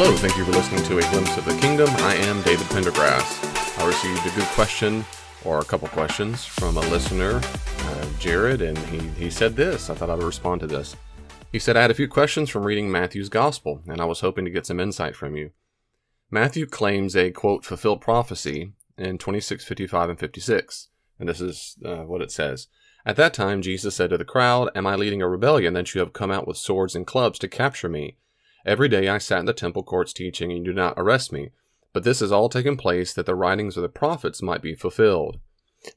Hello, thank you for listening to A Glimpse of the Kingdom. I am David Pendergrass. I received a good question, or a couple questions, from a listener, Jared, and he said this. I thought I would respond to this. He said, I had a few questions from reading Matthew's Gospel, and I was hoping to get some insight from you. Matthew claims a, quote, fulfilled prophecy in 26:55 and 56, and this is what it says. At that time, Jesus said to the crowd, Am I leading a rebellion that you have come out with swords and clubs to capture me? Every day I sat in the temple courts teaching, and you did not arrest me. But this has all taken place that the writings of the prophets might be fulfilled.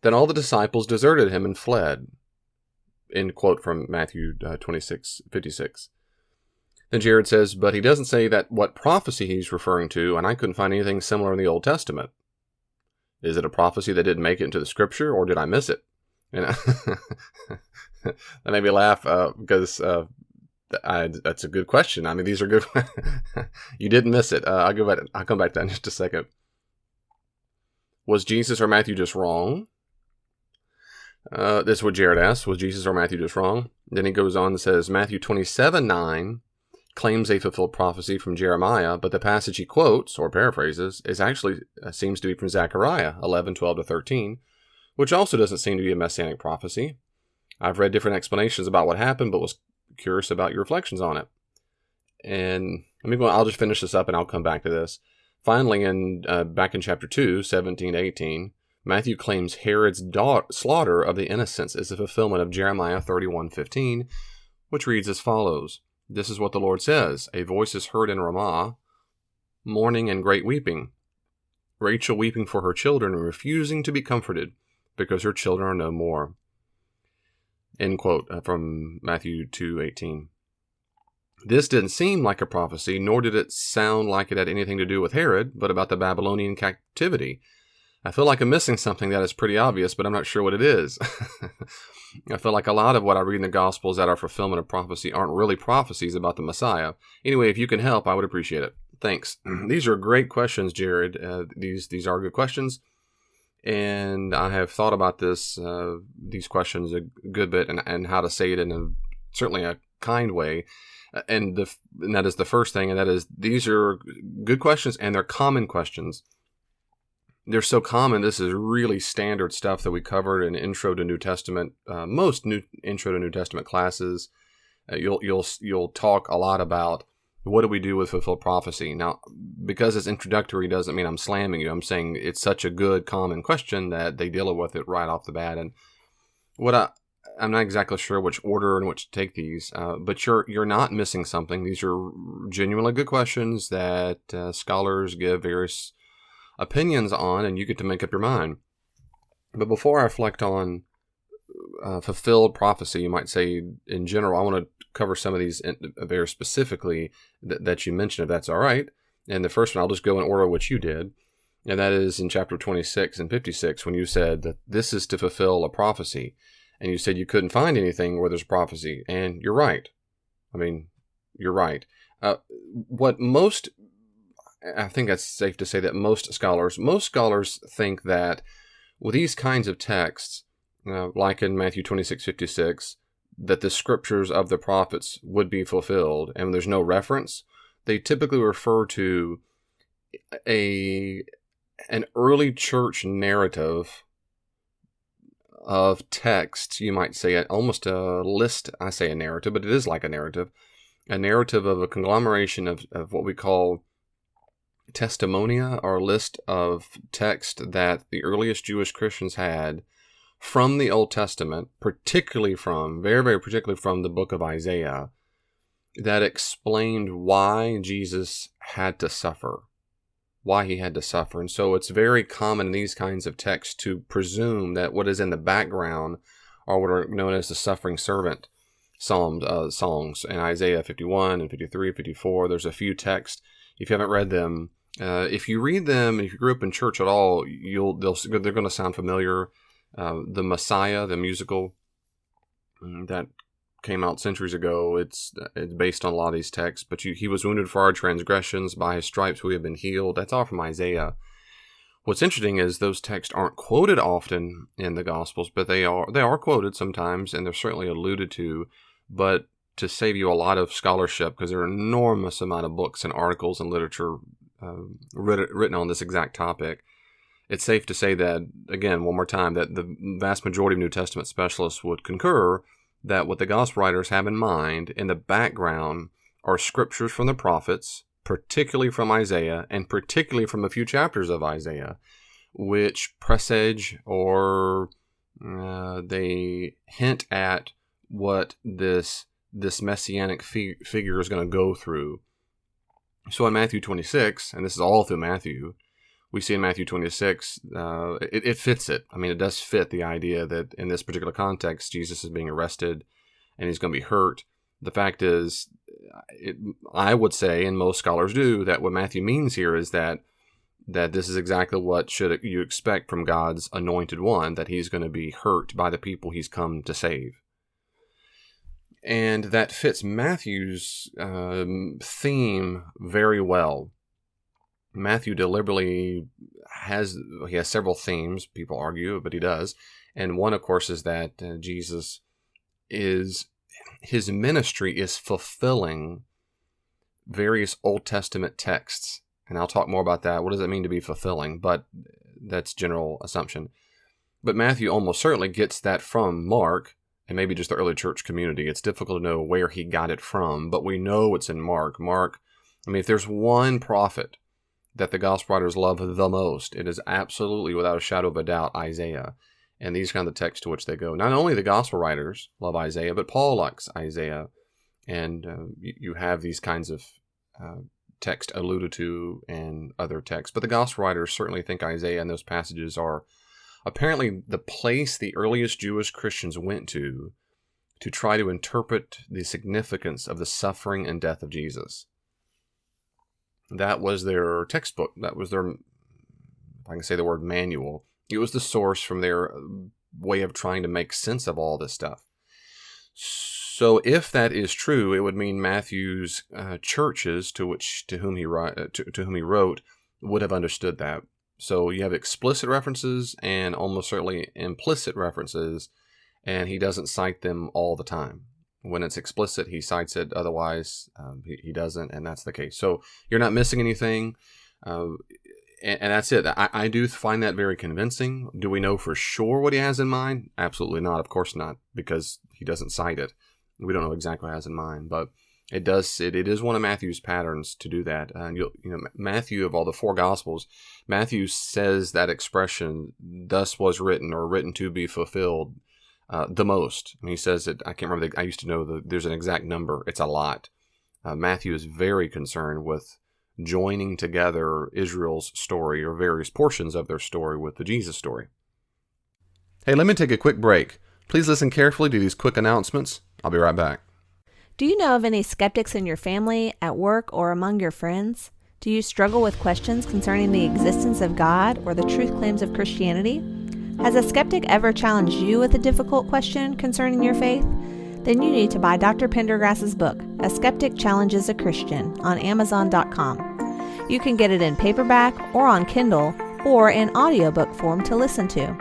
Then all the disciples deserted him and fled. End quote from Matthew 26:56. Then Jared says, but he doesn't say that what prophecy he's referring to, and I couldn't find anything similar in the Old Testament. Is it a prophecy that didn't make it into the scripture, or did I miss it? That made me laugh because that's a good question. I mean, these are good. You didn't miss it. I'll come back to that in just a second. Was Jesus or Matthew just wrong? This is what Jared asks. Was Jesus or Matthew just wrong? Then he goes on and says, Matthew 27:9 claims a fulfilled prophecy from Jeremiah, but the passage he quotes, or paraphrases, is actually seems to be from Zechariah 11:12-13, which also doesn't seem to be a messianic prophecy. I've read different explanations about what happened, but was curious about your reflections on it. And I'll just finish this up and I'll come back to this. Finally, back in chapter 2, 17-18, Matthew claims Herod's slaughter of the innocents is a fulfillment of Jeremiah 31:15, which reads as follows. This is what the Lord says. A voice is heard in Ramah, mourning and great weeping. Rachel weeping for her children and refusing to be comforted, because her children are no more. End quote from Matthew 2:18. This didn't seem like a prophecy, nor did it sound like it had anything to do with Herod, but about the Babylonian captivity. I feel like I'm missing something that is pretty obvious, but I'm not sure what it is. I feel like a lot of what I read in the Gospels that are fulfillment of prophecy aren't really prophecies about the Messiah. Anyway, if you can help, I would appreciate it. Thanks. These are great questions, Jared. These are good questions. And I have thought about these questions a good bit, and how to say it in certainly a kind way. And that is the first thing, and that is these are good questions, and they're common questions. They're so common. This is really standard stuff that we covered in Intro to New Testament. Most Intro to New Testament classes, you'll talk a lot about what do we do with fulfilled prophecy. Now, because it's introductory doesn't mean I'm slamming you. I'm saying it's such a good common question that they deal with it right off the bat. And I'm not exactly sure which order in which to take these, but you're not missing something. These are genuinely good questions that scholars give various opinions on, and you get to make up your mind. But before I reflect on fulfilled prophecy, you might say in general, I want to cover some of these very specifically that you mentioned, if that's all right. And the first one, I'll just go in order which you did, and that is in chapter 26 and 56, when you said that this is to fulfill a prophecy, and you said you couldn't find anything where there's prophecy, and you're right. You're right. I think that's safe to say that most scholars think that with these kinds of texts, like in Matthew 26:56, that the scriptures of the prophets would be fulfilled, and when there's no reference, they typically refer to an early church narrative of text. You might say almost a list. I say a narrative, but it is like a narrative of a conglomeration of what we call testimonia, or a list of text that the earliest Jewish Christians had from the Old Testament, very, very particularly from the book of Isaiah, that explained why Jesus had to suffer, And so it's very common in these kinds of texts to presume that what is in the background are what are known as the suffering servant songs in Isaiah 51 and 53, 54. There's a few texts. If you haven't read them, if you read them, and if you grew up in church at all, they're going to sound familiar. The Messiah, the musical that came out centuries ago, it's based on a lot of these texts. But he was wounded for our transgressions, by his stripes we have been healed. That's all from Isaiah. What's interesting is those texts aren't quoted often in the Gospels, but they are quoted sometimes, and they're certainly alluded to. But to save you a lot of scholarship, because there are an enormous amount of books and articles and literature written on this exact topic, it's safe to say that, again, one more time, that the vast majority of New Testament specialists would concur that what the gospel writers have in mind in the background are scriptures from the prophets, particularly from Isaiah, and particularly from a few chapters of Isaiah, which presage or they hint at what this messianic figure is going to go through. So in Matthew 26, and this is all through Matthew, we see in Matthew 26, it fits it. I mean, it does fit the idea that in this particular context, Jesus is being arrested and he's going to be hurt. The fact is, I would say, and most scholars do, that what Matthew means here is that this is exactly what should you expect from God's anointed one, that he's going to be hurt by the people he's come to save. And that fits Matthew's theme very well. Matthew deliberately has several themes, people argue, but he does. And one, of course, is that his ministry is fulfilling various Old Testament texts. And I'll talk more about that. What does it mean to be fulfilling? But that's general assumption. But Matthew almost certainly gets that from Mark, and maybe just the early church community. It's difficult to know where he got it from, but we know it's in Mark. If there's one prophet that the gospel writers love the most, it is absolutely, without a shadow of a doubt, Isaiah. And these kind of texts to which they go. Not only the gospel writers love Isaiah, but Paul likes Isaiah. And you have these kinds of text alluded to in other texts. But the gospel writers certainly think Isaiah and those passages are apparently the place the earliest Jewish Christians went to try to interpret the significance of the suffering and death of Jesus. That was their textbook. That was their, if I can say the word, manual. It was the source from their way of trying to make sense of all this stuff. So if that is true, it would mean Matthew's churches to whom he wrote would have understood that. So you have explicit references and almost certainly implicit references, and he doesn't cite them all the time. When it's explicit, he cites it. Otherwise, he doesn't, and that's the case. So you're not missing anything, and that's it. I do find that very convincing. Do we know for sure what he has in mind? Absolutely not. Of course not, because he doesn't cite it. We don't know exactly what he has in mind, but it does. It is one of Matthew's patterns to do that. And Matthew, of all the four Gospels, Matthew says that expression, "Thus was written," or "written to be fulfilled," the most. I mean, he says it. I can't remember. I used to know there's an exact number. It's a lot. Matthew is very concerned with joining together Israel's story, or various portions of their story, with the Jesus story. Hey, let me take a quick break. Please listen carefully to these quick announcements. I'll be right back. Do you know of any skeptics in your family, at work, or among your friends? Do you struggle with questions concerning the existence of God or the truth claims of Christianity? Has a skeptic ever challenged you with a difficult question concerning your faith? Then you need to buy Dr. Pendergrass's book, A Skeptic Challenges a Christian, on Amazon.com. You can get it in paperback or on Kindle or in audiobook form to listen to.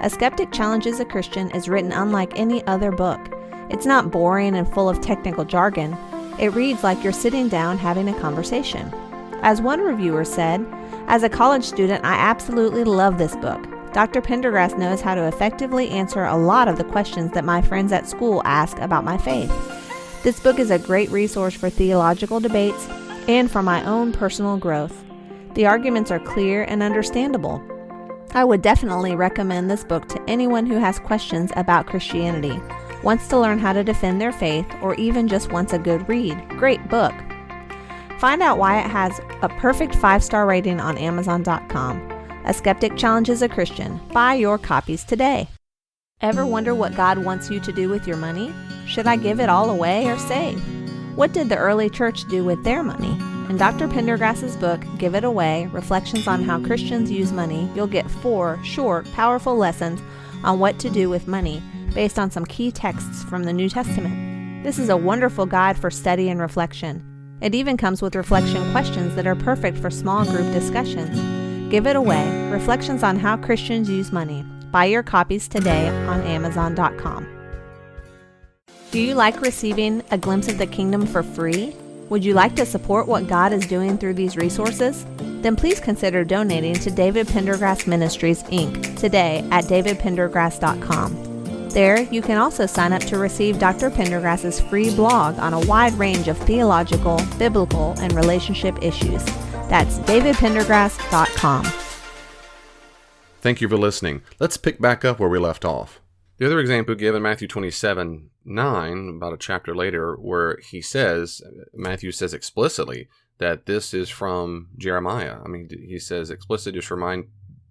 A Skeptic Challenges a Christian is written unlike any other book. It's not boring and full of technical jargon. It reads like you're sitting down having a conversation. As one reviewer said, "As a college student, I absolutely love this book. Dr. Pendergrass knows how to effectively answer a lot of the questions that my friends at school ask about my faith. This book is a great resource for theological debates and for my own personal growth. The arguments are clear and understandable. I would definitely recommend this book to anyone who has questions about Christianity, wants to learn how to defend their faith, or even just wants a good read. Great book." Find out why it has a perfect 5-star rating on Amazon.com. A Skeptic Challenges a Christian. Buy your copies today. Ever wonder what God wants you to do with your money? Should I give it all away or save? What did the early church do with their money? In Dr. Pendergrass's book, Give It Away, Reflections on How Christians Use Money, you'll get 4 short, powerful lessons on what to do with money based on some key texts from the New Testament. This is a wonderful guide for study and reflection. It even comes with reflection questions that are perfect for small group discussions. Give It Away, Reflections on How Christians Use Money. Buy your copies today on Amazon.com. Do you like receiving a glimpse of the kingdom for free? Would you like to support what God is doing through these resources? Then please consider donating to David Pendergrass Ministries, Inc. today at davidpendergrass.com. There, you can also sign up to receive Dr. Pendergrass's free blog on a wide range of theological, biblical, and relationship issues. That's davidpendergrass.com. Thank you for listening. Let's pick back up where we left off. The other example given in Matthew 27:9, about a chapter later, where Matthew says explicitly that this is from Jeremiah. I mean, he says explicitly, just remind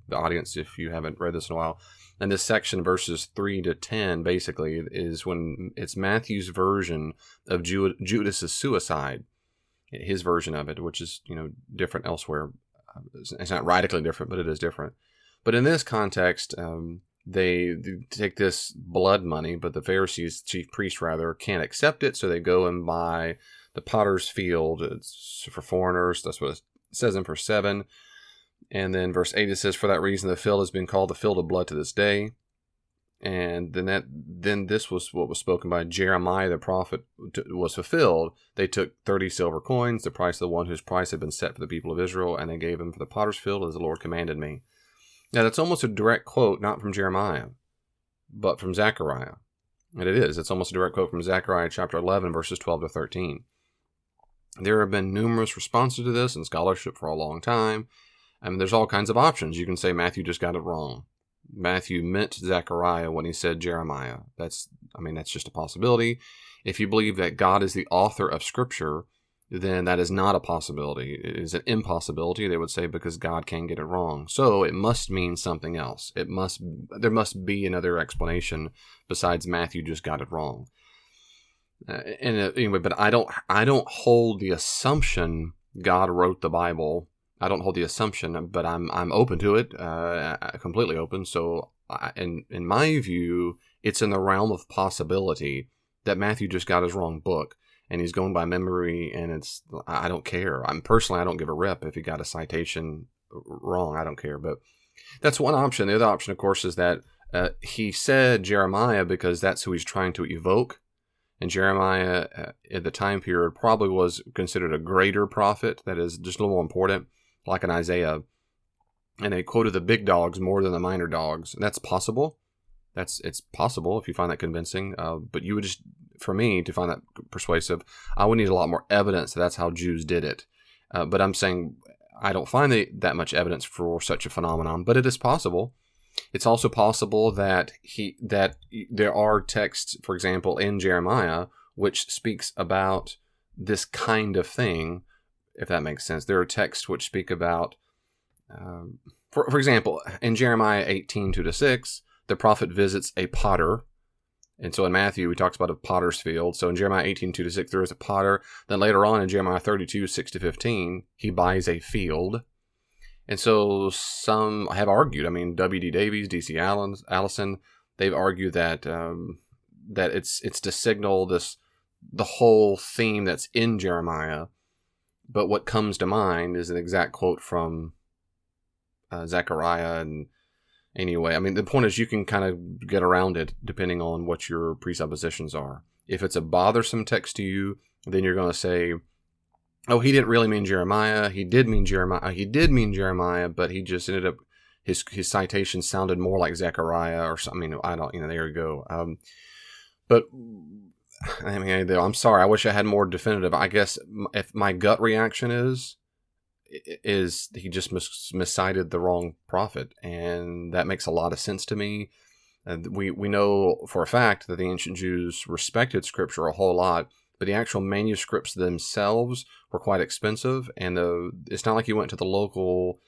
the audience if you haven't read this in a while. And this section, verses 3 to 10, basically, is when it's Matthew's version of Judas's suicide, his version of it, which is, different elsewhere. It's not radically different, but it is different. But in this context, they take this blood money, but the Pharisees, chief priests rather, can't accept it, so they go and buy the potter's field. It's for foreigners. That's what it says in verse 7. And then verse 8, it says, for that reason the field has been called the field of blood to this day. And then this was what was spoken by Jeremiah the prophet was fulfilled. They took 30 silver coins, the price of the one whose price had been set for the people of Israel, and they gave him for the potter's field as the Lord commanded me. Now, that's almost a direct quote, not from Jeremiah, but from Zechariah. And it is. It's almost a direct quote from Zechariah chapter 11, verses 12 to 13. There have been numerous responses to this in scholarship for a long time. I mean, there's all kinds of options. You can say Matthew just got it wrong. Matthew meant Zechariah when he said Jeremiah. That's just a possibility. If you believe that God is the author of Scripture, then that is not a possibility. It is an impossibility, they would say, because God can get it wrong. So it must mean something else. There must be another explanation besides Matthew just got it wrong. Anyway, but I don't hold the assumption God wrote the Bible. I don't hold the assumption, but I'm open to it, completely open. So in my view, it's in the realm of possibility that Matthew just got his wrong book. And he's going by memory, and I don't care. I don't give a rip if he got a citation wrong. I don't care. But that's one option. The other option, of course, is that he said Jeremiah because that's who he's trying to evoke. And Jeremiah, at the time period, probably was considered a greater prophet, that is just a little more important, like an Isaiah. And they quoted the big dogs more than the minor dogs. And that's possible. It's possible if you find that convincing. But you would just, for me, to find that persuasive, I would need a lot more evidence that that's how Jews did it. But I'm saying I don't find that much evidence for such a phenomenon, but it is possible. It's also possible that there are texts, for example, in Jeremiah, which speaks about this kind of thing, if that makes sense. There are texts which speak about, for example, in Jeremiah 18:2-6, the prophet visits a potter. And so in Matthew, he talks about a potter's field. So in Jeremiah 18:2-6, there is a potter. Then later on in Jeremiah 32:6-15, he buys a field. And so some have argued, W.D. Davies, D.C. Allison, they've argued that it's to signal the whole theme that's in Jeremiah. But what comes to mind is an exact quote from Zechariah. And anyway, the point is you can kind of get around it depending on what your presuppositions are. If it's a bothersome text to you, then you're going to say, oh, he didn't really mean Jeremiah. He did mean Jeremiah, but he just ended up, his citation sounded more like Zechariah or something. There you go. But I'm sorry. I wish I had more definitive. I guess if my gut reaction is he just miscited the wrong prophet, and that makes a lot of sense to me. We know for a fact that the ancient Jews respected Scripture a whole lot, but the actual manuscripts themselves were quite expensive, and it's not like you went to the local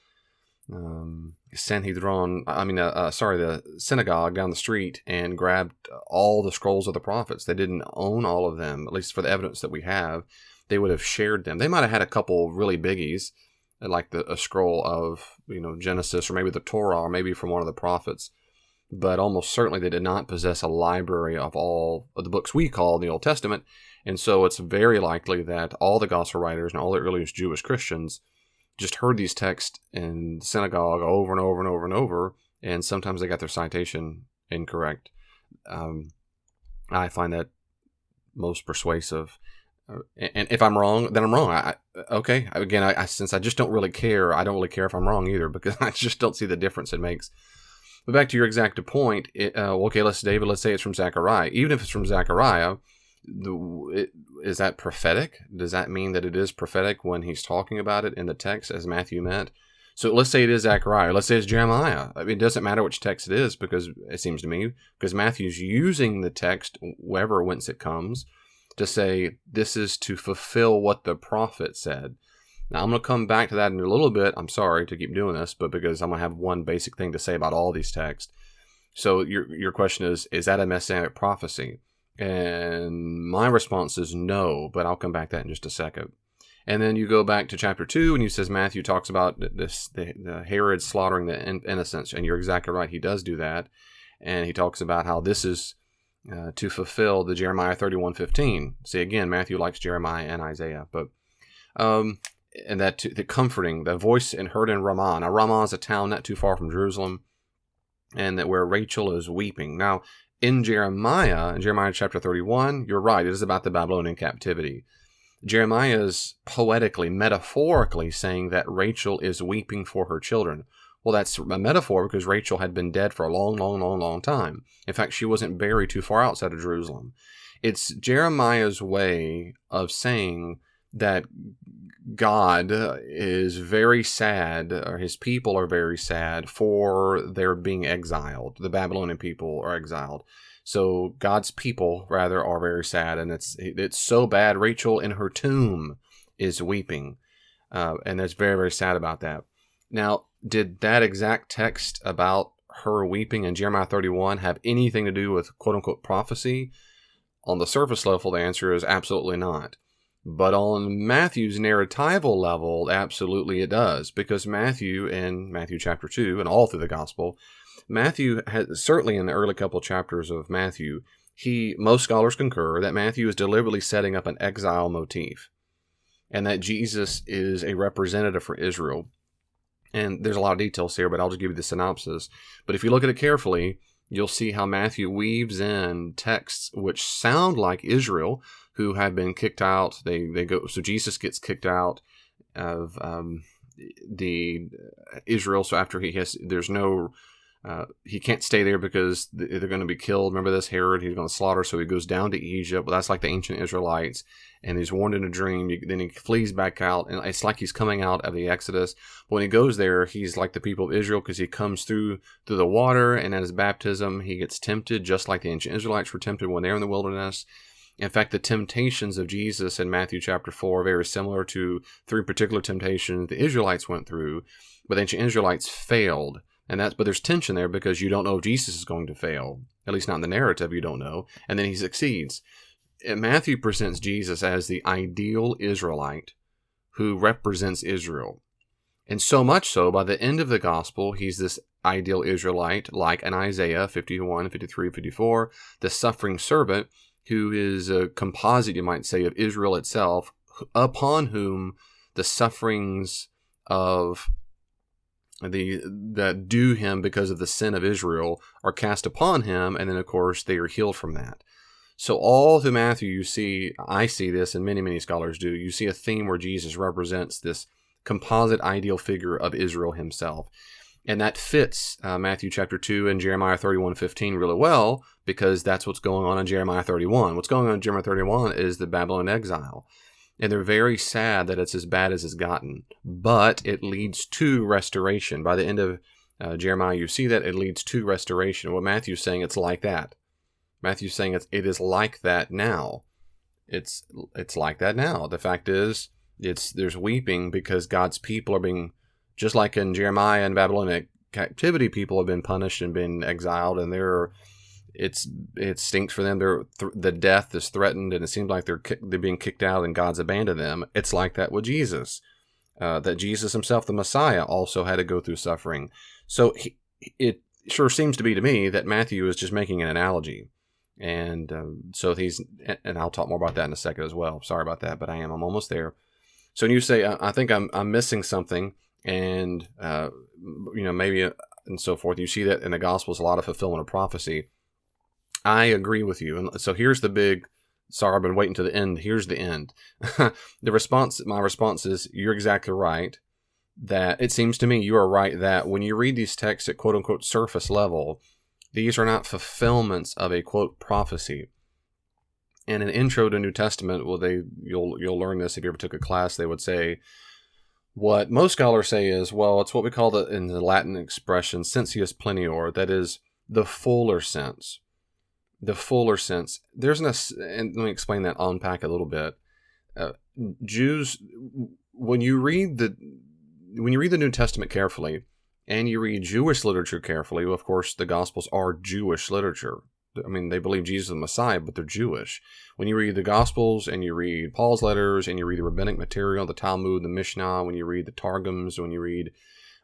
Sanhedrin, the synagogue down the street and grabbed all the scrolls of the prophets. They didn't own all of them, at least for the evidence that we have. They would have shared them. They might have had a couple really biggies, like a scroll of Genesis, or maybe the Torah, or maybe from one of the prophets. But almost certainly they did not possess a library of all of the books we call the Old Testament. And so it's very likely that all the gospel writers and all the earliest Jewish Christians just heard these texts in the synagogue over and over and over and over, and sometimes they got their citation incorrect. I find that most persuasive. And if I'm wrong, then I'm wrong. Okay. Again, since I just don't really care, I don't really care if I'm wrong either, because I just don't see the difference it makes. But back to your exact point, okay, let's say it's from Zechariah. Even if it's from Zechariah, is that prophetic? Does that mean that it is prophetic when he's talking about it in the text as Matthew meant? So let's say it is Zechariah. Let's say it's Jeremiah. I mean, it doesn't matter which text it is, because it seems to me, because Matthew's using the text, wherever whence it comes, to say this is to fulfill what the prophet said. Now, I'm going to come back to that in a little bit. I'm sorry to keep doing this, but because I'm going to have one basic thing to say about all these texts. So your question is that a messianic prophecy? And my response is no, but I'll come back to that in just a second. And then you go back to chapter 2, and he says Matthew talks about the Herod slaughtering the innocents, and you're exactly right. He does do that, and he talks about how this is to fulfill the Jeremiah 31:15. See, again, Matthew likes Jeremiah and Isaiah, but and that the comforting, the voice heard in Ramah. Now, Ramah is a town not too far from Jerusalem, and that where Rachel is weeping. Now, in Jeremiah chapter 31, you're right. It is about the Babylonian captivity. Jeremiah is poetically, metaphorically saying that Rachel is weeping for her children. Well, that's a metaphor because Rachel had been dead for a long time. In fact, she wasn't buried too far outside of Jerusalem. It's Jeremiah's way of saying that God is very sad, or his people are very sad for their being exiled. The Babylonian people are exiled. So God's people, rather, are very sad, and it's so bad. Rachel in her tomb is weeping, and that's very, very sad about that. Now, did that exact text about her weeping in Jeremiah 31 have anything to do with quote-unquote prophecy? On the surface level, the answer is absolutely not. But on Matthew's narratival level, absolutely it does, because Matthew, in Matthew chapter 2, and all through the gospel, Matthew has, certainly in the early couple chapters of Matthew, most scholars concur that Matthew is deliberately setting up an exile motif, and that Jesus is a representative for Israel. And there's a lot of details here, but I'll just give you the synopsis. But if you look at it carefully, you'll see how Matthew weaves in texts which sound like Israel, who have been kicked out. So Jesus gets kicked out of the Israel. So after he can't stay there because they're going to be killed. Remember this, Herod, he's going to slaughter, so he goes down to Egypt. Well, that's like the ancient Israelites, and he's warned in a dream. Then he flees back out, and it's like he's coming out of the Exodus. But when he goes there, he's like the people of Israel because he comes through the water, and at his baptism, he gets tempted, just like the ancient Israelites were tempted when they were in the wilderness. In fact, the temptations of Jesus in Matthew chapter 4 are very similar to 3 particular temptations the Israelites went through, but the ancient Israelites failed. But there's tension there because you don't know if Jesus is going to fail. At least not in the narrative, you don't know. And then he succeeds. And Matthew presents Jesus as the ideal Israelite who represents Israel. And so much so, by the end of the gospel, he's this ideal Israelite, like in Isaiah 51, 53, 54, the suffering servant, who is a composite, you might say, of Israel itself, upon whom the sufferings of that due him because of the sin of Israel are cast upon him, and then of course they are healed from that. So all through Matthew, I see this, and many scholars do, you see a theme where Jesus represents this composite ideal figure of Israel himself. And that fits Matthew chapter 2 and Jeremiah 31:15 really well, because that's what's going on in Jeremiah 31. What's going on in Jeremiah 31 is the Babylon exile. And they're very sad that it's as bad as it's gotten. But it leads to restoration. By the end of Jeremiah, you see that it leads to restoration. What Matthew's saying, it's like that. Matthew's saying it is like that now. It's like that now. The fact is, there's weeping because God's people are being, just like in Jeremiah and Babylonian captivity, people have been punished and been exiled, and it stinks for them. The death is threatened, and it seems like they're being kicked out, and God's abandoned them. It's like that with Jesus. That Jesus himself, the Messiah, also had to go through suffering. So it sure seems to be to me that Matthew is just making an analogy, and and I'll talk more about that in a second as well. Sorry about that, but I'm almost there. So when you say I think I'm missing something, and maybe and so forth, you see that in the Gospels a lot of fulfillment of prophecy. I agree with you. And so here's the big Sorry, I've been waiting to the end. Here's the end. My response is, you're exactly right. That it seems to me you are right that when you read these texts at quote unquote surface level, these are not fulfillments of a quote prophecy. In an intro to New Testament, you'll learn this if you ever took a class. They would say what most scholars say is, well, it's what we call in the Latin expression sensus plenior. That is the fuller sense. The fuller sense. And let me explain that, unpack a little bit. Jews, when you read the New Testament carefully, and you read Jewish literature carefully, well, of course, the Gospels are Jewish literature. I mean, they believe Jesus is the Messiah, but they're Jewish. When you read the Gospels, and you read Paul's letters, and you read the rabbinic material, the Talmud, the Mishnah, when you read the Targums, when you read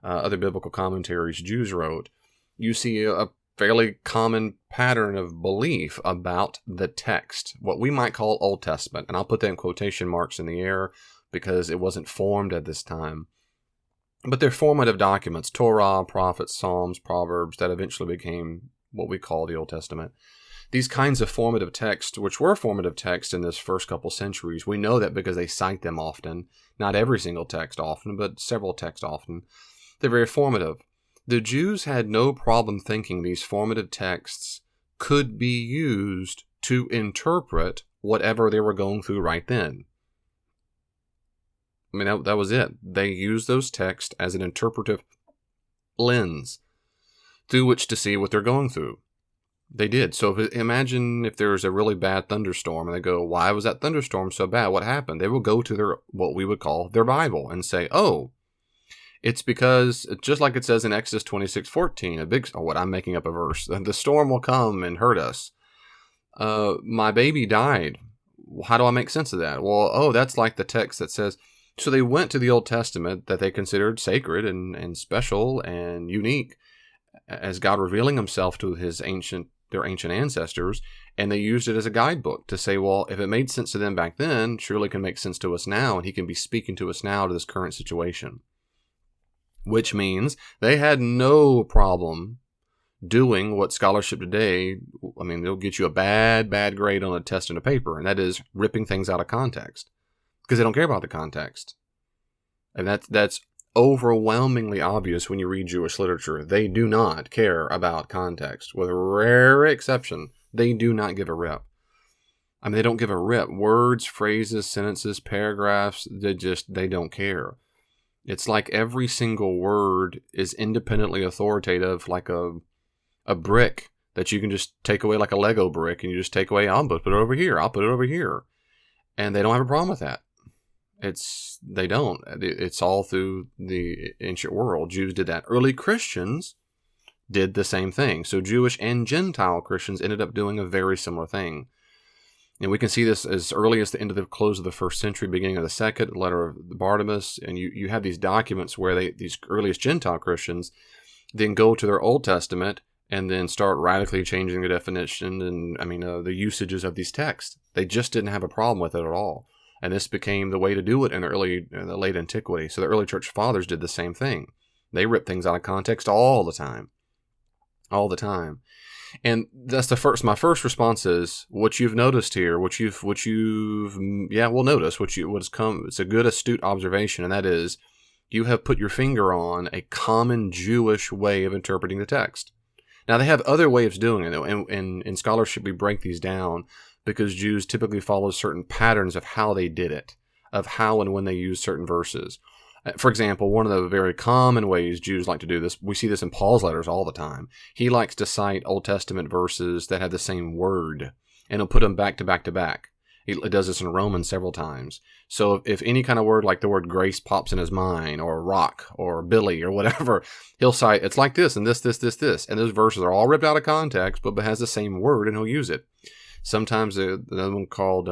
other biblical commentaries Jews wrote, you see a fairly common pattern of belief about the text, what we might call Old Testament. And I'll put that in quotation marks in the air because it wasn't formed at this time. But they're formative documents, Torah, prophets, Psalms, Proverbs, that eventually became what we call the Old Testament. These kinds of formative texts, which were formative texts in this first couple centuries, we know that because they cite them often. Not every single text often, but several texts often. They're very formative. The Jews had no problem thinking these formative texts could be used to interpret whatever they were going through right then. I mean, that was it. They used those texts as an interpretive lens through which to see what they're going through. They did. So imagine if there's a really bad thunderstorm and they go, why was that thunderstorm so bad? What happened? They will go to what we would call their Bible and say, oh, it's because, just like it says in Exodus 26:14, I'm making up a verse, the storm will come and hurt us. My baby died. How do I make sense of that? Well, that's like the text that says, so they went to the Old Testament that they considered sacred and special and unique as God revealing himself to their ancient ancestors, and they used it as a guidebook to say, well, if it made sense to them back then, surely it can make sense to us now, and he can be speaking to us now to this current situation. Which means they had no problem doing what scholarship today, I mean, they'll get you a bad grade on a test and a paper, and that is ripping things out of context. Because they don't care about the context. And that's overwhelmingly obvious when you read Jewish literature. They do not care about context. With a rare exception, they do not give a rip. I mean, they don't give a rip. Words, phrases, sentences, paragraphs, they don't care. It's like every single word is independently authoritative, like a brick that you can just take away, like a Lego brick, and you just take away, I'll put it over here, I'll put it over here. And they don't have a problem with that. They don't. It's all through the ancient world. Jews did that. Early Christians did the same thing. So Jewish and Gentile Christians ended up doing a very similar thing. And we can see this as early as the end of the close of the first century, beginning of the second, letter of Barnabas. And you have these documents where these earliest Gentile Christians then go to their Old Testament and then start radically changing the definition and, the usages of these texts. They just didn't have a problem with it at all. And this became the way to do it in the late antiquity. So the early church fathers did the same thing. They ripped things out of context all the time. All the time. And that's my first response is what you've noticed here, what you've notice it's a good astute observation, and that is you have put your finger on a common Jewish way of interpreting the text. Now they have other ways of doing it, and in scholarship we break these down because Jews typically follow certain patterns of how they did it, of how and when they use certain verses. For example, one of the very common ways Jews like to do this, we see this in Paul's letters all the time. He likes to cite Old Testament verses that have the same word, and he'll put them back to back to back. He does this in Romans several times. So if any kind of word like the word grace pops in his mind, or rock, or Billy, or whatever, he'll cite, it's like this, and this. And those verses are all ripped out of context, but has the same word, and he'll use it. Sometimes another one called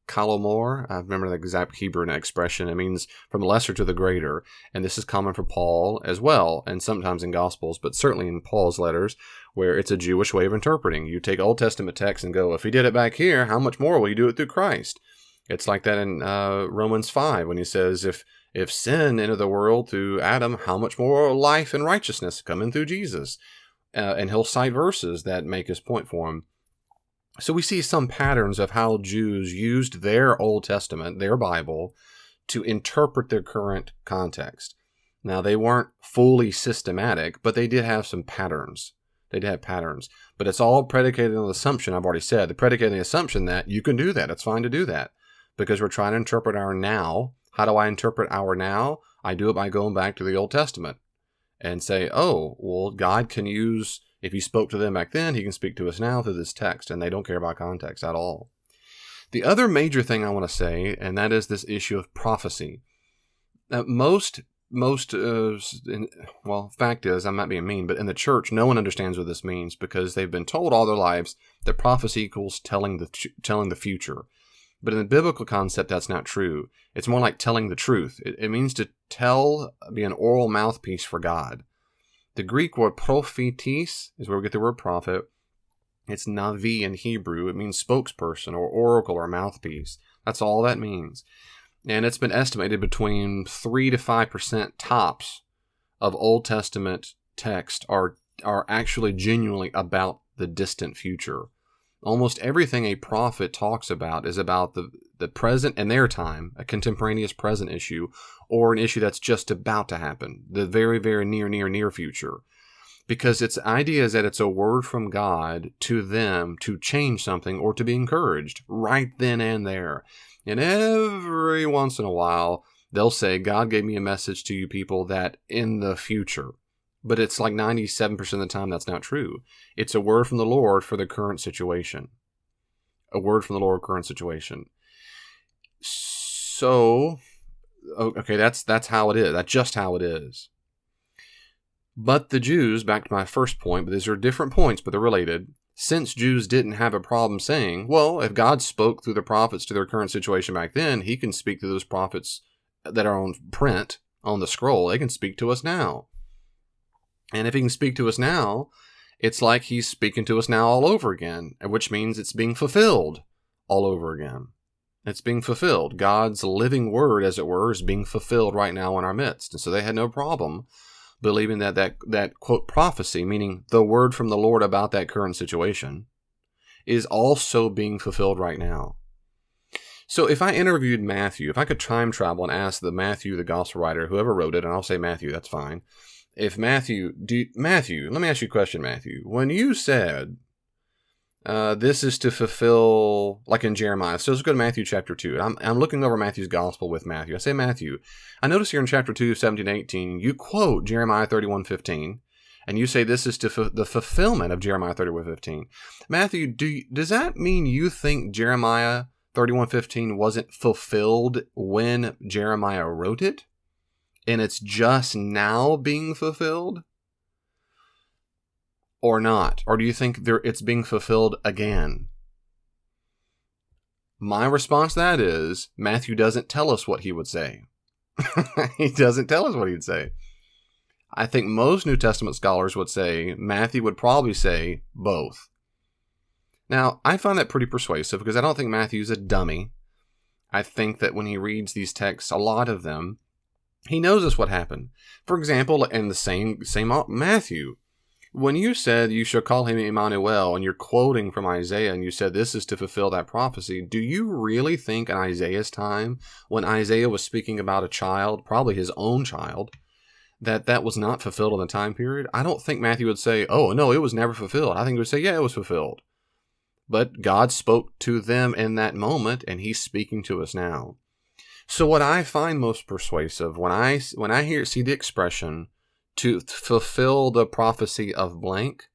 kalomor. I remember the exact Hebrew expression. It means from the lesser to the greater. And this is common for Paul as well, and sometimes in Gospels, but certainly in Paul's letters, where it's a Jewish way of interpreting. You take Old Testament text and go, if he did it back here, how much more will he do it through Christ? It's like that in Romans 5 when he says, if sin entered the world through Adam, how much more life and righteousness come in through Jesus? And he'll cite verses that make his point for him. So we see some patterns of how Jews used their Old Testament, their Bible, to interpret their current context. Now, they weren't fully systematic, but they did have some patterns. They did have patterns. But it's all predicated on the assumption, I've already said, predicated on the assumption that you can do that. It's fine to do that. Because we're trying to interpret our now. How do I interpret our now? I do it by going back to the Old Testament and say, oh, well, God can use, if he spoke to them back then, he can speak to us now through this text, and they don't care about context at all. The other major thing I want to say, and that is this issue of prophecy. Now, fact is, I'm not being mean, but in the church, no one understands what this means because they've been told all their lives that prophecy equals telling the future. But in the biblical concept, that's not true. It's more like telling the truth. It means to tell, be an oral mouthpiece for God. The Greek word prophecies is where we get the word prophet. It's navi in Hebrew. It means spokesperson or oracle or mouthpiece. That's all that means. And it's been estimated between 3 to 5% tops of Old Testament text are actually genuinely about the distant future. Almost everything a prophet talks about is about the present and their time, a contemporaneous present issue, or an issue that's just about to happen, the very, very near future. Because its idea is that it's a word from God to them to change something or to be encouraged right then and there. And every once in a while, they'll say, God gave me a message to you people that in the future. But it's like 97% of the time that's not true. It's a word from the Lord for the current situation. A word from the Lord, current situation. So, okay, that's how it is. That's just how it is. But the Jews, back to my first point, but these are different points, but they're related. Since Jews didn't have a problem saying, well, if God spoke through the prophets to their current situation back then, he can speak to those prophets that are on print, on the scroll. They can speak to us now. And if he can speak to us now, it's like he's speaking to us now all over again, which means it's being fulfilled all over again. It's being fulfilled. God's living word, as it were, is being fulfilled right now in our midst. And so they had no problem believing that quote, prophecy, meaning the word from the Lord about that current situation, is also being fulfilled right now. So if I interviewed Matthew, if I could time travel and ask the gospel writer, whoever wrote it, and I'll say Matthew, that's fine. If Matthew, let me ask you a question, Matthew. When you said, this is to fulfill, like in Jeremiah, so let's go to Matthew chapter 2. I'm looking over Matthew's gospel with Matthew. I say, Matthew, I notice here in chapter 2, 17, 18, you quote Jeremiah 31:15, and you say this is to the fulfillment of Jeremiah 31:15. Matthew, does that mean you think Jeremiah 31:15 wasn't fulfilled when Jeremiah wrote it? And it's just now being fulfilled? Or not? Or do you think it's being fulfilled again? My response to that is, Matthew doesn't tell us what he would say. He doesn't tell us what he'd say. I think most New Testament scholars would say, Matthew would probably say both. Now, I find that pretty persuasive because I don't think Matthew's a dummy. I think that when he reads these texts, a lot of them, he knows us what happened. For example, in the same Matthew, when you said you shall call him Emmanuel, and you're quoting from Isaiah, and you said this is to fulfill that prophecy, do you really think in Isaiah's time, when Isaiah was speaking about a child, probably his own child, that was not fulfilled in the time period? I don't think Matthew would say, oh, no, it was never fulfilled. I think he would say, yeah, it was fulfilled. But God spoke to them in that moment, and he's speaking to us now. So what I find most persuasive when I see the expression to fulfill the prophecy of blank,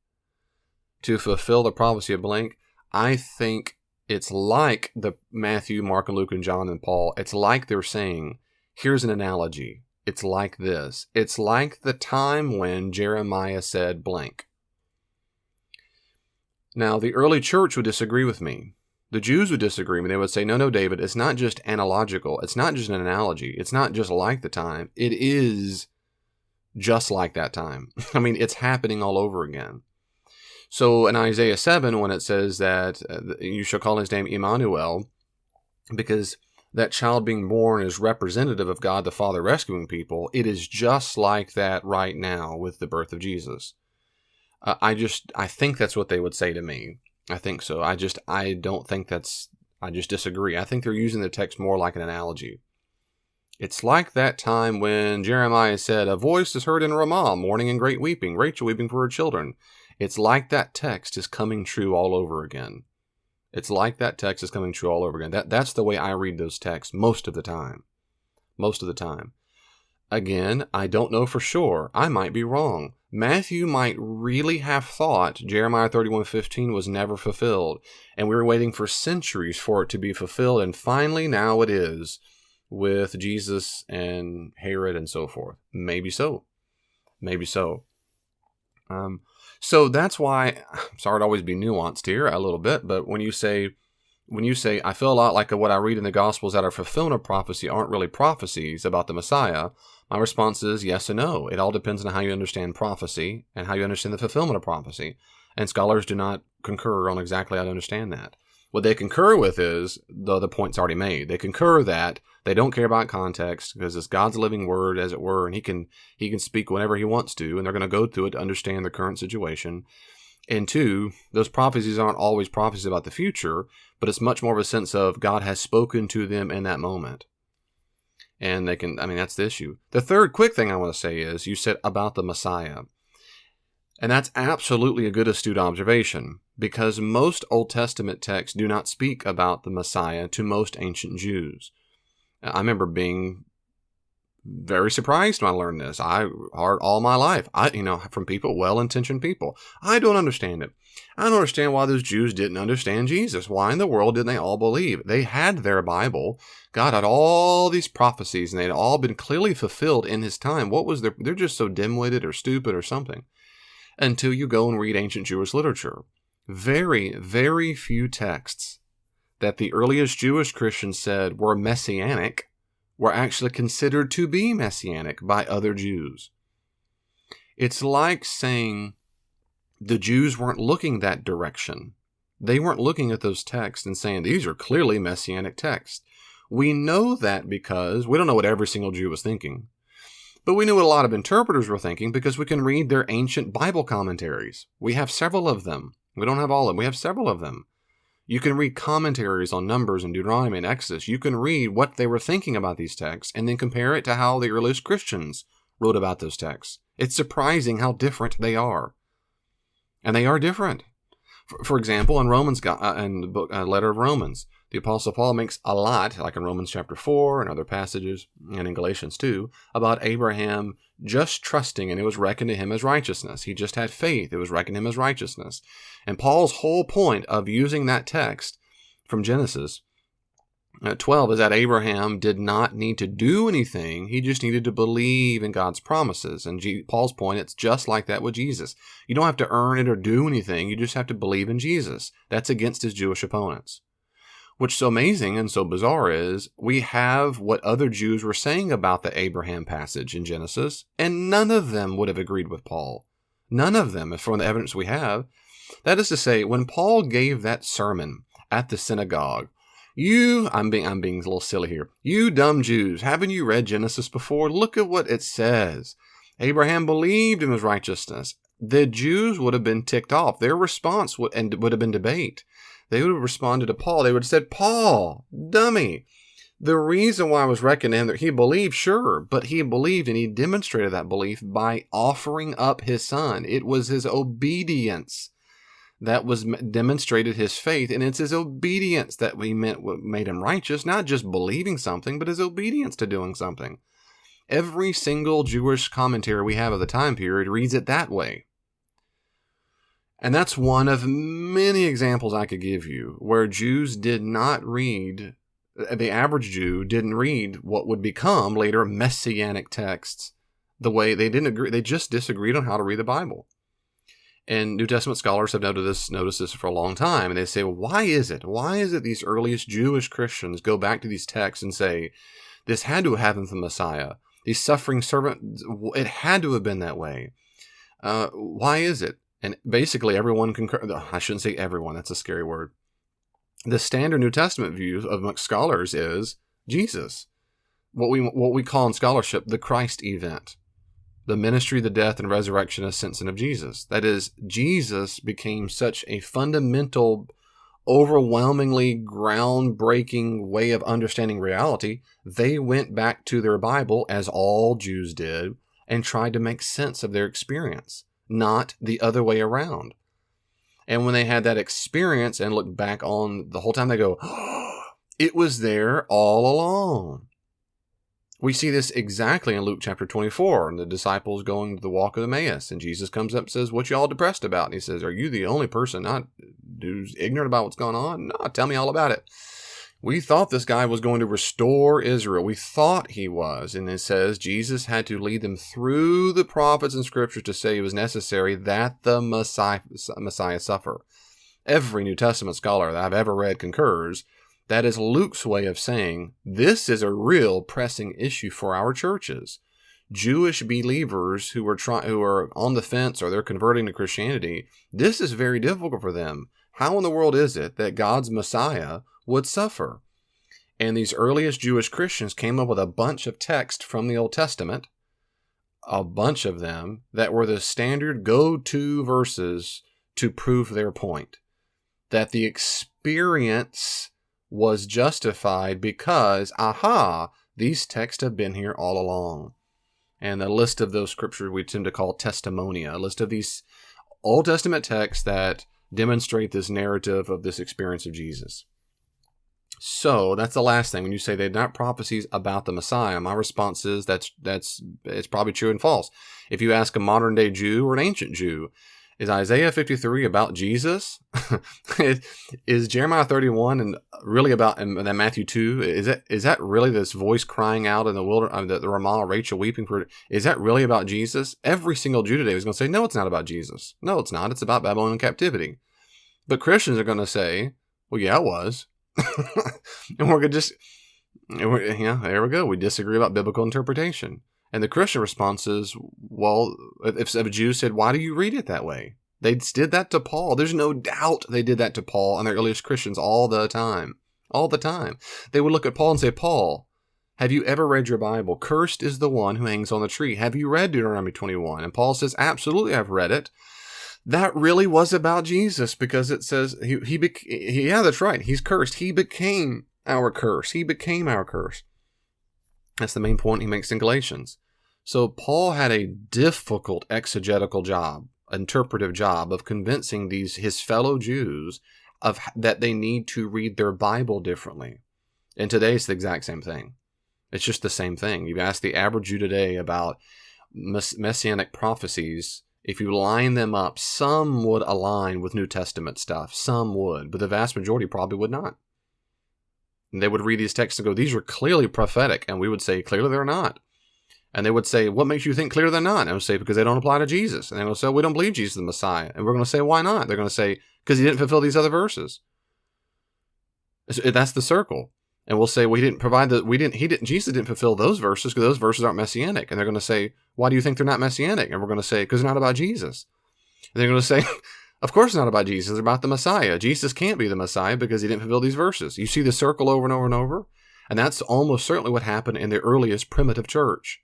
I think it's like the Matthew, Mark, and Luke, and John, and Paul. It's like they're saying, here's an analogy. It's like this. It's like the time when Jeremiah said blank. Now, the early church would disagree with me. The Jews would disagree with me. They would say, no, David, it's not just analogical. It's not just an analogy. It's not just like the time. It is just like that time. I mean, it's happening all over again. So in Isaiah 7, when it says that you shall call his name Emmanuel, because that child being born is representative of God the Father rescuing people, it is just like that right now with the birth of Jesus. I think that's what they would say to me. I think so. I don't think I just disagree. I think they're using the text more like an analogy. It's like that time when Jeremiah said, "A voice is heard in Ramah, mourning and great weeping, Rachel weeping for her children." It's like that text is coming true all over again. It's like that text is coming true all over again. That's the way I read those texts most of the time. Most of the time. Again, I don't know for sure. I might be wrong. Matthew might really have thought Jeremiah 31:15 was never fulfilled, and we were waiting for centuries for it to be fulfilled, and finally now it is, with Jesus and Herod and so forth. Maybe so. Maybe so. So that's why, I'm sorry to always be nuanced here a little bit, but when you say, I feel a lot like what I read in the Gospels that are fulfillment of prophecy aren't really prophecies about the Messiah, my response is yes and no. It all depends on how you understand prophecy and how you understand the fulfillment of prophecy. And scholars do not concur on exactly how to understand that. What they concur with is the point's already made. They concur that they don't care about context because it's God's living word, as it were, and he can speak whenever he wants to, and they're going to go through it to understand the current situation. And two, those prophecies aren't always prophecies about the future, but it's much more of a sense of God has spoken to them in that moment. And they can, that's the issue. The third quick thing I want to say is, you said about the Messiah. And that's absolutely a good astute observation, because most Old Testament texts do not speak about the Messiah to most ancient Jews. I remember being very surprised when I learned this. I heard all my life, from people, well-intentioned people. I don't understand it. I don't understand why those Jews didn't understand Jesus. Why in the world didn't they all believe? They had their Bible. God had all these prophecies, and they'd all been clearly fulfilled in his time. They're just so dim-witted or stupid or something. Until you go and read ancient Jewish literature. Very, very few texts that the earliest Jewish Christians said were messianic were actually considered to be messianic by other Jews. It's like saying the Jews weren't looking that direction. They weren't looking at those texts and saying, these are clearly messianic texts. We know that because we don't know what every single Jew was thinking. But we know what a lot of interpreters were thinking because we can read their ancient Bible commentaries. We have several of them. We don't have all of them. We have several of them. You can read commentaries on Numbers and Deuteronomy and Exodus. You can read what they were thinking about these texts and then compare it to how the earliest Christians wrote about those texts. It's surprising how different they are. And they are different. For example, in the book, letter of Romans, the Apostle Paul makes a lot, like in Romans chapter 4 and other passages, and in Galatians 2, about Abraham just trusting, and it was reckoned to him as righteousness. He just had faith. It was reckoned to him as righteousness. And Paul's whole point of using that text from Genesis 12 is that Abraham did not need to do anything. He just needed to believe in God's promises. And Paul's point, it's just like that with Jesus. You don't have to earn it or do anything. You just have to believe in Jesus. That's against his Jewish opponents. What's so amazing and so bizarre is we have what other Jews were saying about the Abraham passage in Genesis, and none of them would have agreed with Paul. None of them, from the evidence we have. That is to say, when Paul gave that sermon at the synagogue, I'm being a little silly here. You dumb Jews, haven't you read Genesis before? Look at what it says. Abraham believed in his righteousness. The Jews would have been ticked off. Their response would have been debate. They would have responded to Paul. They would have said, Paul, dummy. The reason why I was reckoning him that he believed, sure, but he believed and he demonstrated that belief by offering up his son. It was his obedience that was demonstrated his faith, and it's his obedience that made him righteous, not just believing something, but his obedience to doing something. Every single Jewish commentary we have of the time period reads it that way. And that's one of many examples I could give you where Jews did not read, the average Jew didn't read what would become later messianic texts the way they didn't agree. They just disagreed on how to read the Bible. And New Testament scholars have noticed this for a long time. And they say, well, why is it these earliest Jewish Christians go back to these texts and say, this had to have happened from the Messiah. These suffering servants, it had to have been that way. Why is it? And basically everyone concurs. I shouldn't say everyone, that's a scary word. The standard New Testament view among scholars is Jesus. What we call in scholarship the Christ event. the ministry, the death, and resurrection, ascension of Jesus. That is, Jesus became such a fundamental, overwhelmingly groundbreaking way of understanding reality. They went back to their Bible, as all Jews did, and tried to make sense of their experience, not the other way around. And when they had that experience and look back on the whole time, they go, oh, it was there all along. We see this exactly in Luke chapter 24, and the disciples going to the walk of Emmaus, and Jesus comes up and says, what you all depressed about? And he says, are you the only person who's ignorant about what's going on? No, tell me all about it. We thought this guy was going to restore Israel. We thought he was. And it says Jesus had to lead them through the prophets and scriptures to say it was necessary that the Messiah suffer. Every New Testament scholar that I've ever read concurs. That is Luke's way of saying this is a real pressing issue for our churches. Jewish believers who are on the fence or they're converting to Christianity, this is very difficult for them. How in the world is it that God's Messiah would suffer? And these earliest Jewish Christians came up with a bunch of texts from the Old Testament, a bunch of them that were the standard go-to verses to prove their point. That the experience was justified because, these texts have been here all along. And the list of those scriptures we tend to call testimonia, a list of these Old Testament texts that demonstrate this narrative of this experience of Jesus. So that's the last thing. When you say they're not prophecies about the Messiah, my response is it's probably true and false. If you ask a modern day Jew or an ancient Jew, is Isaiah 53 about Jesus? Is Jeremiah 31 and really about and Matthew 2? Is that really this voice crying out in the wilderness, the Ramah, Rachel weeping for? Is that really about Jesus? Every single Jew today is going to say, no, it's not about Jesus. No, it's not. It's about Babylonian captivity. But Christians are going to say, well, yeah, it was. And we're going to there we go. We disagree about biblical interpretation. And the Christian response is, well, if a Jew said, why do you read it that way? They did that to Paul. There's no doubt they did that to Paul and the earliest Christians all the time. All the time. They would look at Paul and say, Paul, have you ever read your Bible? Cursed is the one who hangs on the tree. Have you read Deuteronomy 21? And Paul says, absolutely, I've read it. That really was about Jesus because it says, yeah, that's right. He's cursed. He became our curse. He became our curse. That's the main point he makes in Galatians. So Paul had a difficult exegetical job, interpretive job of convincing his fellow Jews that they need to read their Bible differently. And today it's the exact same thing. It's just the same thing. You ask the average Jew today about messianic prophecies. If you line them up, some would align with New Testament stuff. Some would, but the vast majority probably would not. And they would read these texts and go, these are clearly prophetic. And we would say, clearly they're not. And they would say, what makes you think clearly they're not? And I would say, because they don't apply to Jesus. And they would say, we don't believe Jesus is the Messiah. And we're going to say, why not? They're going to say, because he didn't fulfill these other verses. That's the circle. And we'll say, Jesus didn't fulfill those verses because those verses aren't messianic. And they're going to say, why do you think they're not messianic? And we're going to say, because they're not about Jesus. And they're going to say, of course it's not about Jesus. It's about the Messiah. Jesus can't be the Messiah because he didn't fulfill these verses. You see the circle over and over and over? And that's almost certainly what happened in the earliest primitive church.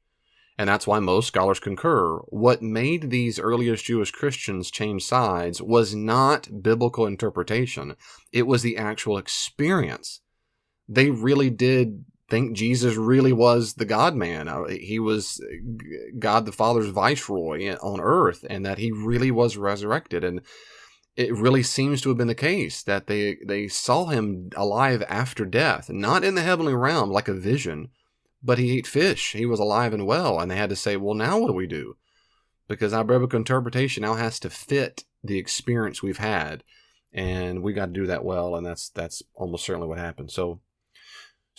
And that's why most scholars concur. What made these earliest Jewish Christians change sides was not biblical interpretation. It was the actual experience. They really did think Jesus really was the God-man. He was God the Father's viceroy on earth, and that he really was resurrected. And it really seems to have been the case that they saw him alive after death, not in the heavenly realm like a vision, but he ate fish. He was alive and well. And they had to say, well, now what do we do? Because our biblical interpretation now has to fit the experience we've had. And we got to do that well. And that's almost certainly what happened. So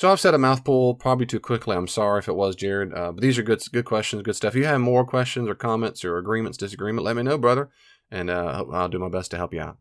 I've said a mouthful probably too quickly. I'm sorry if it was, Jared. But these are good questions, good stuff. If you have more questions or comments or agreements, disagreement, let me know, brother. And I'll do my best to help you out.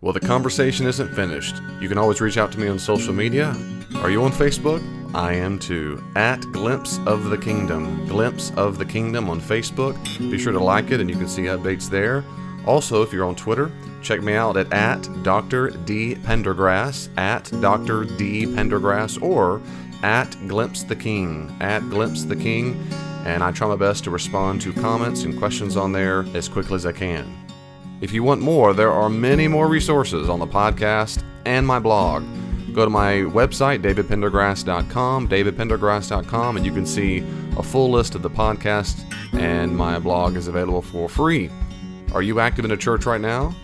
Well, the conversation isn't finished. You can always reach out to me on social media. Are you on Facebook? I am too. At Glimpse of the Kingdom. Glimpse of the Kingdom on Facebook. Be sure to like it and you can see updates there. Also, if you're on Twitter, check me out at Dr. D. Pendergrass, at Dr. D. Pendergrass, or at Glimpse the King, at Glimpse the King. and I try my best to respond to comments and questions on there as quickly as I can. If you want more, there are many more resources on the podcast and my blog. Go to my website, davidpendergrass.com, and you can see a full list of the podcast, and my blog is available for free. Are you active in a church right now?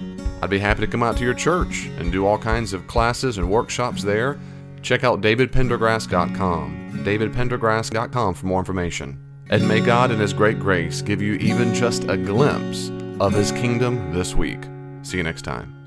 I'd be happy to come out to your church and do all kinds of classes and workshops there. Check out davidpendergrass.com, davidpendergrass.com for more information. And may God in His great grace give you even just a glimpse of His kingdom this week. See you next time.